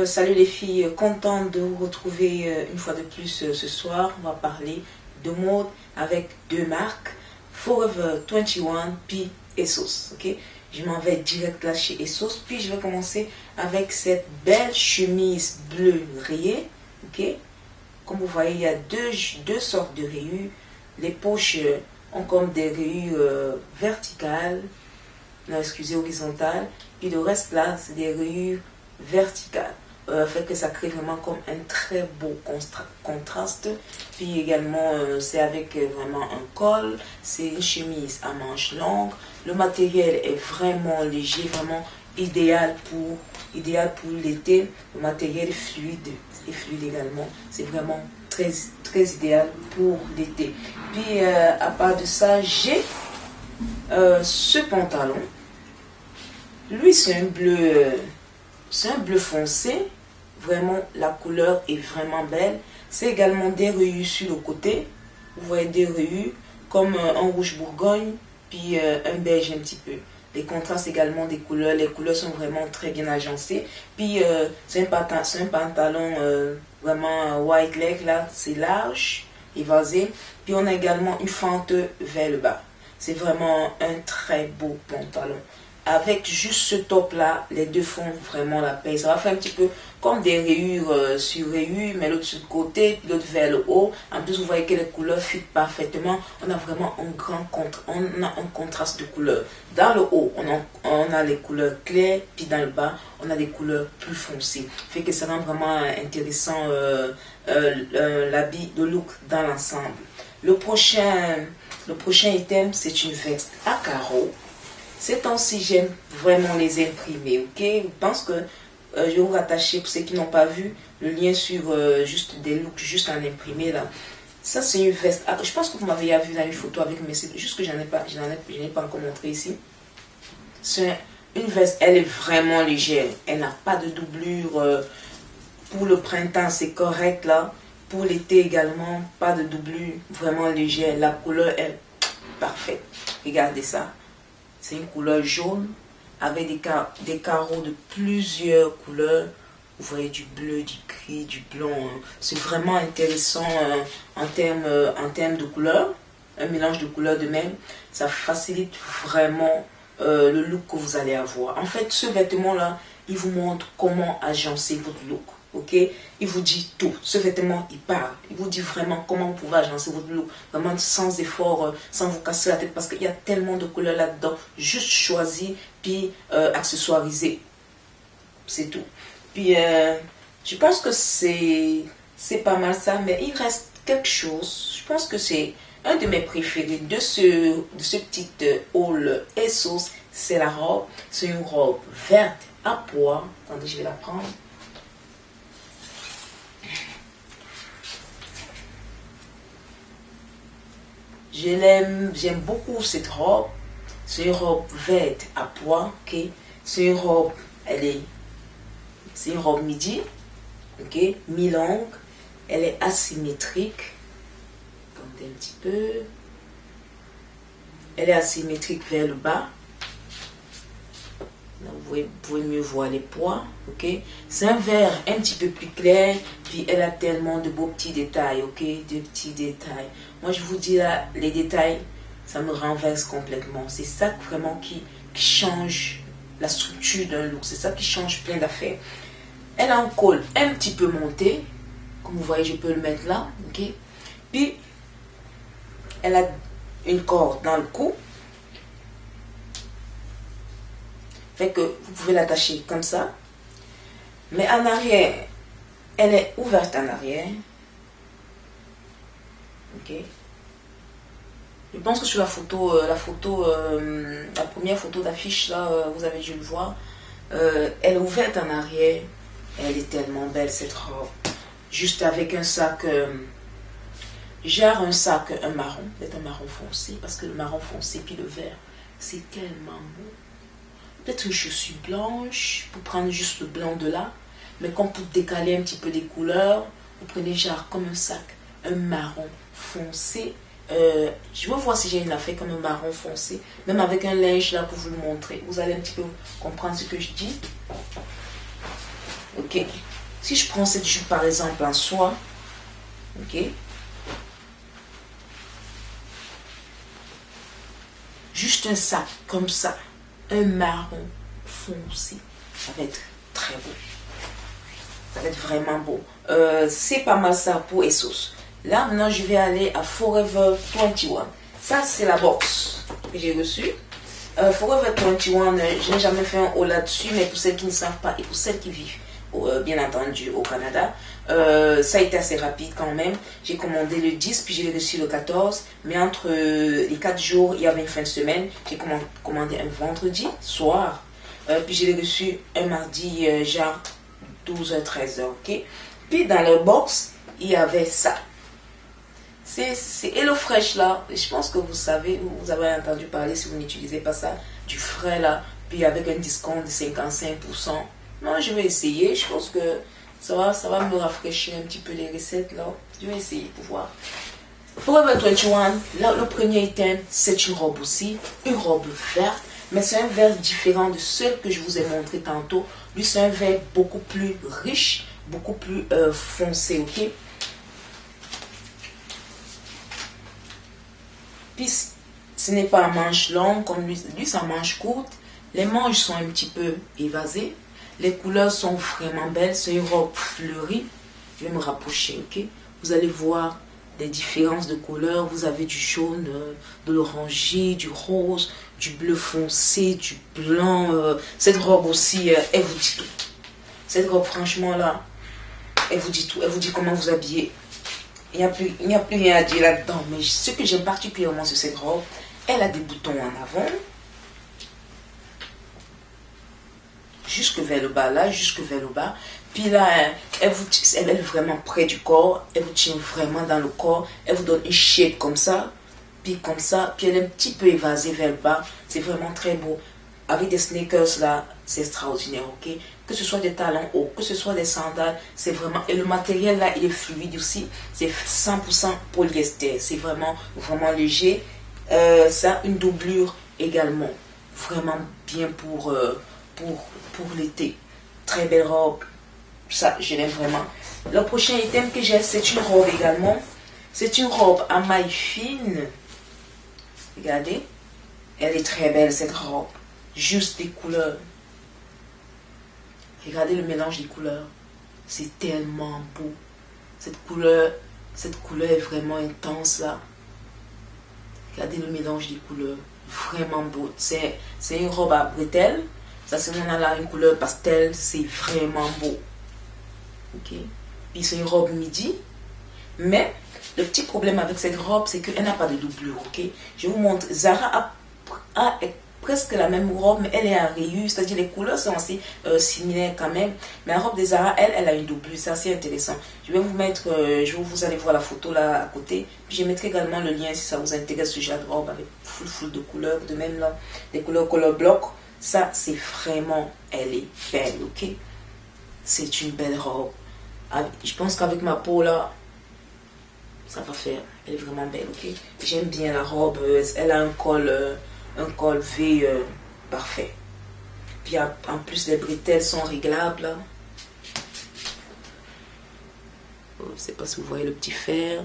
Salut les filles, contente de vous retrouver une fois de plus ce soir. On va parler de mode avec deux marques, Forever 21 puis Essos. Ok, je m'en vais direct là chez Essos. Puis je vais commencer avec cette belle chemise bleu rayée. Ok, comme vous voyez, il y a deux sortes de rayures. Les poches ont comme des rayures verticales, non, excusez, horizontales. Puis le reste là, c'est des rayures verticales. Fait que ça crée vraiment comme un très beau contraste. Puis également c'est avec vraiment un col. C'est une chemise à manches longues. Le matériel est vraiment léger, vraiment idéal pour l'été. Le matériel est fluide également. C'est vraiment très idéal pour l'été. Puis à part de ça, j'ai ce pantalon. Lui, c'est un bleu foncé. Vraiment, la couleur est vraiment belle. C'est également des rayures sur le côté. Vous voyez des rayures comme un rouge bourgogne, puis un beige un petit peu. Les contrastes également des couleurs. Les couleurs sont vraiment très bien agencées. Puis c'est un pantalon vraiment white leg là. C'est large, évasé. Puis on a également une fente vers le bas. C'est vraiment un très beau pantalon. Avec juste ce top là, les deux font vraiment la paix. Ça va faire un petit peu comme des rayures sur rayures, mais l'autre sur le côté, puis l'autre vers le haut. En plus, vous voyez que les couleurs fit parfaitement. On a vraiment un contraste de couleurs. Dans le haut, on a les couleurs claires, puis dans le bas, on a des couleurs plus foncées. Fait que ça rend vraiment intéressant l'habit, le look dans l'ensemble. Le prochain item, c'est une veste à carreaux. Ces temps-ci, j'aime vraiment les imprimer, ok? Je pense que je vais vous rattacher, pour ceux qui n'ont pas vu, le lien sur juste des looks, juste en imprimé là. Ça, c'est une veste. Ah, je pense que vous m'avez vu dans une photo avec, mais c'est juste que je n'ai pas encore montré ici. C'est une veste, elle est vraiment légère. Elle n'a pas de doublure. Pour le printemps, c'est correct là. Pour l'été également, pas de doublure, vraiment légère. La couleur est parfaite. Regardez ça. C'est une couleur jaune avec des carreaux de plusieurs couleurs. Vous voyez du bleu, du gris, du blanc. C'est vraiment intéressant en termes de couleurs. Un mélange de couleurs de même. Ça facilite vraiment le look que vous allez avoir. En fait, ce vêtement-là, il vous montre comment agencer votre look. Ok, il vous dit tout. Ce vêtement, il parle. Il vous dit vraiment comment vous pouvez agencer votre look. Vraiment sans effort, sans vous casser la tête. Parce qu'il y a tellement de couleurs là-dedans. Juste choisir, puis accessoiriser. C'est tout. Puis, je pense que c'est pas mal ça. Mais il reste quelque chose. Je pense que c'est un de mes préférés de ce petit haul Essos. C'est la robe. C'est une robe verte à pois. Attendez, je vais la prendre. J'aime beaucoup cette robe. C'est une robe verte à pois, ok. C'est une robe, c'est une robe midi, ok, mi-longue. Elle est asymétrique. Attendez un petit peu. Elle est asymétrique vers le bas. Là, vous pouvez mieux voir les pois, ok. C'est un vert un petit peu plus clair, puis elle a tellement de beaux petits détails, ok, de petits détails. Moi, je vous dis là, les détails, ça me renverse complètement. C'est ça vraiment qui change la structure d'un look. C'est ça qui change plein d'affaires. Elle a un col un petit peu monté, comme vous voyez, je peux le mettre là, ok. Puis, elle a une corde dans le cou. Fait que vous pouvez l'attacher comme ça. Mais en arrière, elle est ouverte en arrière. Ok. Je pense que sur la photo, la première photo d'affiche là, vous avez dû le voir. Elle est ouverte en arrière. Elle est tellement belle cette robe. Juste avec un sac, genre un sac, un marron, peut-être un marron foncé, parce que le marron foncé puis le vert, c'est tellement beau. Peut-être une chaussure blanche pour prendre juste le blanc de là, mais comme pour décaler un petit peu les couleurs, vous prenez genre comme un sac, un marron foncé. Je vais voir si j'ai une affaire comme un marron foncé, même avec un linge là pour vous le montrer. Vous allez un petit peu comprendre ce que je dis. Ok, Si je prends cette jupe par exemple en soie, ok, juste un sac comme ça, un marron foncé, ça va être très beau. Ça va être vraiment beau. C'est pas mal ça pour ASOS. Là, maintenant, je vais aller à Forever 21. Ça, c'est la box que j'ai reçue. Forever 21, je n'ai jamais fait un haul là-dessus, mais pour celles qui ne savent pas et pour celles qui vivent, bien entendu, au Canada, ça a été assez rapide quand même. J'ai commandé le 10, puis j'ai reçu le 14. Mais entre les 4 jours, il y avait une fin de semaine. J'ai commandé un vendredi soir. Puis j'ai reçu un mardi, genre 12h, 13h, ok. Puis dans le box, il y avait ça. C'est HelloFresh là. Je pense que vous savez, vous avez entendu parler si vous n'utilisez pas ça, du frais là. Puis avec un discount de 55%. Non, je vais essayer. Je pense que ça va me rafraîchir un petit peu les recettes là. Je vais essayer pour voir. Forever 21, là, le premier item, c'est une robe aussi. Une robe verte. Mais c'est un vert différent de celle que je vous ai montré tantôt. Lui, c'est un vert beaucoup plus riche, beaucoup plus foncé, ok? Puis, ce n'est pas un manche longue comme lui, c'est un manche courte. Les manches sont un petit peu évasées. Les couleurs sont vraiment belles. C'est une robe fleurie. Je vais me rapprocher, ok? Vous allez voir des différences de couleurs. Vous avez du jaune, de l'oranger, du rose, du bleu foncé, du blanc. Cette robe aussi, elle vous dit tout. Cette robe, franchement, là, elle vous dit tout. Elle vous dit comment vous habiller. Il n'y a plus rien à dire là-dedans. Mais ce que j'aime particulièrement sur cette robe, elle a des boutons en avant. Jusque vers le bas, là, jusque vers le bas. Puis là, elle est vraiment près du corps. Elle vous tient vraiment dans le corps. Elle vous donne une shape comme ça. Puis comme ça. Puis elle est un petit peu évasée vers le bas. C'est vraiment très beau. Avec des sneakers là, c'est extraordinaire, ok? Que ce soit des talons hauts, que ce soit des sandales, c'est vraiment... Et le matériel là, il est fluide aussi. C'est 100% polyester. C'est vraiment, vraiment léger. Ça a une doublure également. Vraiment bien pour l'été. Très belle robe. Ça, je l'aime vraiment. Le prochain item que j'ai, c'est une robe également. C'est une robe à mailles fines. Regardez. Elle est très belle, cette robe. Juste des couleurs. Regardez le mélange des couleurs. C'est tellement beau. Cette couleur est vraiment intense là. Regardez le mélange des couleurs. Vraiment beau. C'est une robe à bretelles. Ça, c'est on a là une couleur pastel. C'est vraiment beau. Ok. Puis c'est une robe midi. Mais le petit problème avec cette robe, c'est qu'elle n'a pas de doublure. Ok. Je vous montre. Zara a presque la même robe, mais elle est à rayures, c'est-à-dire les couleurs sont assez similaires quand même. Mais la robe de Zara, elle a une doublure, c'est assez intéressant. Je vais vous mettre, vous allez voir la photo là à côté. Puis je mettrai également le lien si ça vous intéresse, ce genre de robe avec full de couleurs, de même là, des couleurs color block. Ça, c'est vraiment, elle est belle, ok? C'est une belle robe. Je pense qu'avec ma peau là, ça va faire. Elle est vraiment belle, ok? J'aime bien la robe, elle a un col V parfait. Puis en plus les bretelles sont réglables là. Je ne sais pas si vous voyez le petit fer.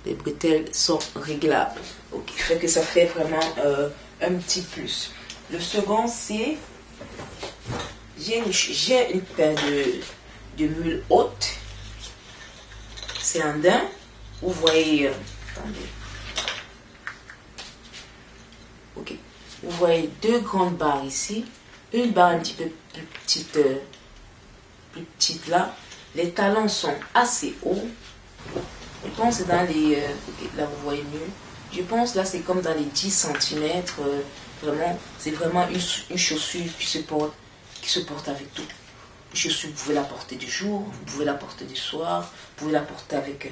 Les bretelles sont réglables. Ok, fait que ça fait vraiment un petit plus. Le second c'est j'ai une paire de mules hautes. C'est un daim. Vous voyez. Attendez. Ok. Vous voyez deux grandes barres ici. Une barre un petit peu plus petite là. Les talons sont assez hauts. Je pense dans les... okay, là vous voyez mieux. Je pense là c'est comme dans les 10 cm. Vraiment, c'est vraiment une chaussure qui se porte avec tout. Une chaussure, vous pouvez la porter du jour, vous pouvez la porter du soir, vous pouvez la porter avec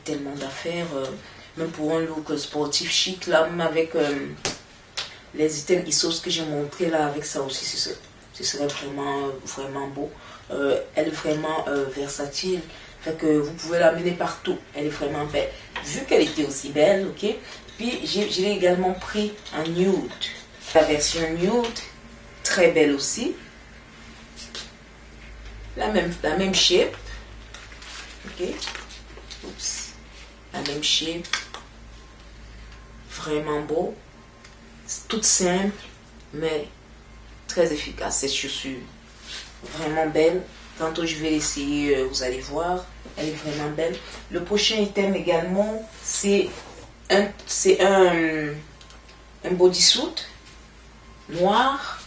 tellement d'affaires. Même pour un look sportif chic là, même avec les items ISOS que j'ai montré là, avec ça aussi, ce serait vraiment beau. Elle est vraiment versatile. Fait que vous pouvez l'amener partout. Elle est vraiment belle. Vu qu'elle était aussi belle, ok. Puis j'ai également pris en nude. La version nude, très belle aussi. la même shape. Ok. Oups. La même shape. Vraiment beau. C'est toute simple, mais très efficace. Cette chaussure, vraiment belle. Tantôt je vais essayer, vous allez voir. Elle est vraiment belle. Le prochain item également, c'est un bodysuit noir.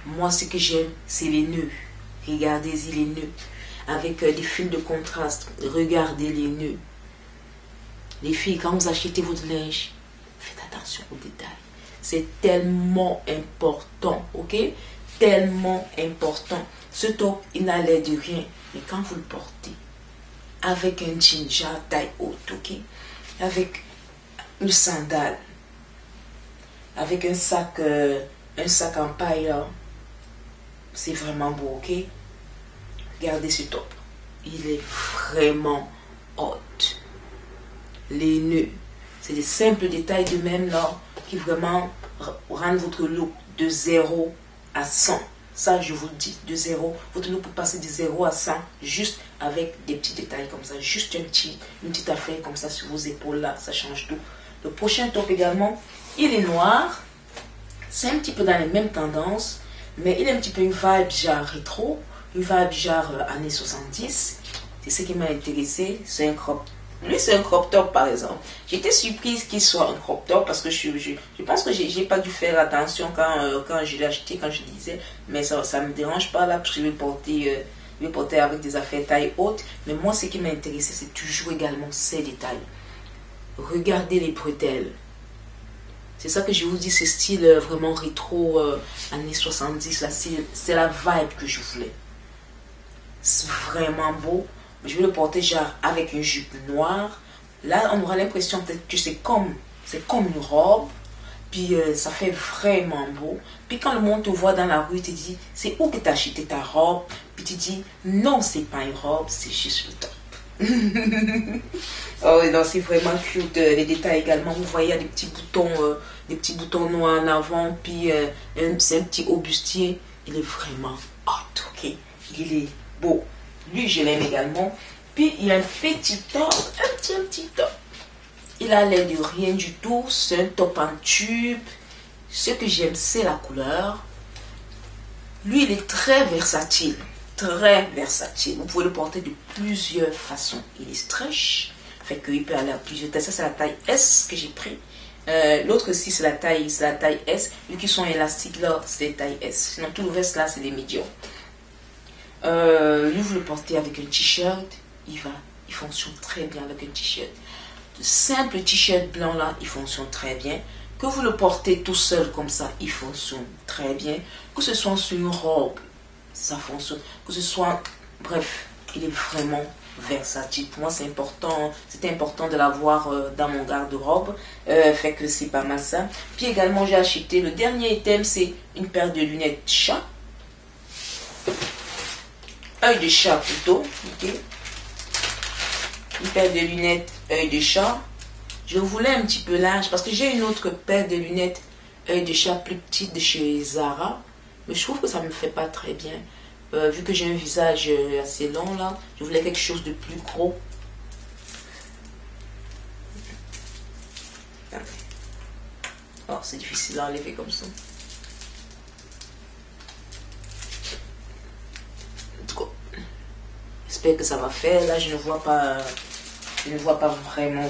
Moi, ce que j'aime, c'est les nœuds. Regardez-y les nœuds. Avec des fils de contraste. Regardez les nœuds. Les filles, quand vous achetez votre linge, faites attention aux détails. C'est tellement important, ok? Tellement important. Ce top, il n'a l'air de rien. Mais quand vous le portez, avec un jean genre taille haute, ok? Avec une sandale, avec un sac en paille, là, c'est vraiment beau, ok? Regardez ce top. Il est vraiment hot. Les nœuds, c'est des simples détails de même là qui vraiment rendent votre look de 0 à 100. Ça, je vous le dis, de 0. Votre look peut passer de 0 à 100 juste avec des petits détails comme ça. Juste une petite affaire comme ça sur vos épaules là. Ça change tout. Le prochain top également, il est noir. C'est un petit peu dans les mêmes tendances. Mais il a un petit peu une vibe genre rétro. Une vibe genre années 70. C'est ce qui m'a intéressé. C'est un crop. Lui, c'est un crop top, par exemple. J'étais surprise qu'il soit un crop top parce que je pense que j'ai pas dû faire attention quand je l'ai acheté, quand je disais. Mais ça ne me dérange pas là, parce que je vais porter avec des affaires taille haute. Mais moi, ce qui m'a intéressé, c'est toujours également ces détails. Regardez les bretelles. C'est ça que je vous dis, ce style vraiment rétro, années 70. Là, c'est la vibe que je voulais. C'est vraiment beau. Je vais le porter genre avec une jupe noire. Là, on aura l'impression peut-être que c'est comme une robe. Puis ça fait vraiment beau. Puis quand le monde te voit dans la rue, il te dit, c'est où que tu as acheté ta robe? Puis tu dis, non, c'est pas une robe, c'est juste le top. Oh non, c'est vraiment cute. Les détails également, vous voyez, il y a des petits boutons noirs en avant. Puis c'est un petit haut bustier. Il est vraiment hot, ok? Il est beau. Lui, je l'aime également. Puis, il y a un petit top, un petit top. Il a l'air de rien du tout. C'est un top en tube. Ce que j'aime, c'est la couleur. Lui, il est très versatile. Très versatile. Vous pouvez le porter de plusieurs façons. Il est stretch. Fait qu'il peut aller à plusieurs tailles. Ça, c'est la taille S que j'ai pris. L'autre aussi, c'est la taille S. Lui qui sont élastiques, là, c'est taille S. Sinon, tout le reste, là, c'est des médiums. Lui, vous le portez avec un t-shirt, il fonctionne très bien avec un t-shirt. De simples t-shirt blanc là, il fonctionne très bien. Que vous le portez tout seul comme ça, il fonctionne très bien. Que ce soit sur une robe, ça fonctionne. Que ce soit, bref, il est vraiment versatile. Pour moi, c'est important. C'était important de l'avoir dans mon garde-robe. Fait que c'est pas mal ça. Puis également, j'ai acheté le dernier item, c'est une paire de lunettes chat. Œil de chat plutôt, ok. Une paire de lunettes œil de chat. Je voulais un petit peu large parce que j'ai une autre paire de lunettes œil de chat plus petite de chez Zara. Mais je trouve que ça ne me fait pas très bien. Vu que j'ai un visage assez long là, je voulais quelque chose de plus gros. Oh, c'est difficile à enlever comme ça. J'espère que ça va faire. Là, je ne vois pas vraiment.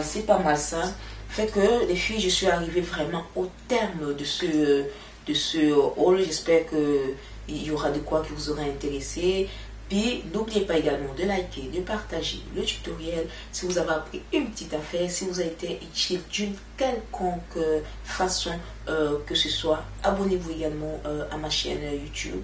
C'est pas mal ça. Fait que les filles, je suis arrivée vraiment au terme de ce haul. J'espère que il y aura de quoi qui vous aura intéressé. Puis n'oubliez pas également de liker, de partager le tutoriel. Si vous avez appris une petite affaire, si vous avez été utile d'une quelconque façon que ce soit, abonnez-vous également à ma chaîne YouTube.